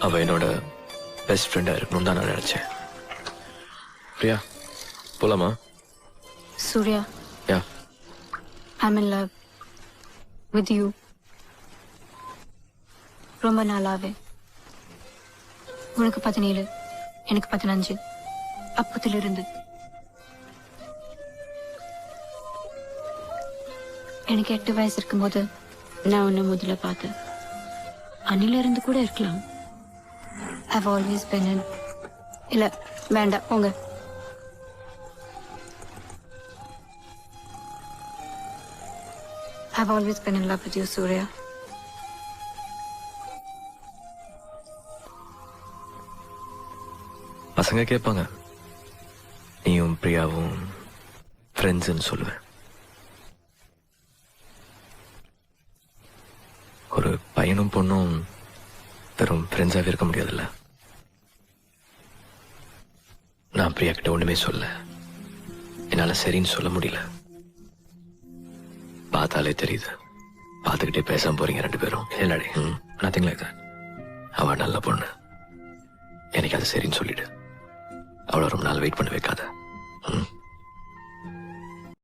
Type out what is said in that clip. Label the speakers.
Speaker 1: அவள் என்னோட பெஸ்ட் ஃப்ரெண்டாக இருக்கணும்னு தான் நான் நினச்சேன். பிரியா போலாமா?
Speaker 2: சூர்யா,
Speaker 1: யா,
Speaker 2: I'm in love with you. ரொம்ப நாளாவே. உனக்கு 17, எனக்கு 15. அப்பத்திலிருந்து எனக்கு 8 வயசு இருக்கும்போது நான் உன்னை முதல்ல பார்த்தேன். அணில இருந்து கூட இருக்கலாம். I've always been in. இல்ல வேண்டாம் போங்க. I've always been in love with you, Surya.
Speaker 1: பசங்க கேட்பாங்க, நீயும் பிரியாவும் ஃப்ரெண்ட்ஸ்ன்னு சொல்லுவேன். ஒரு பையனும் பொண்ணும் வெறும் ஃப்ரெண்ட்ஸாகவே இருக்க முடியாதுல்ல. நான் பிரியா கிட்ட ஒண்ணுமே சொல்ல, என்னால சரின்னு சொல்ல முடியல. பார்த்தாலே தெரியுது, பார்த்துக்கிட்டே பேசாம போறீங்க ரெண்டு பேரும். இல்லடி, நத்திங் லைக் தட். அவ நல்ல பொண்ணு, எனக்கு அது சரின்னு சொல்லிடு. அவ்வளோ ரொம்ப நாள் வெயிட் பண்ண வைக்காத.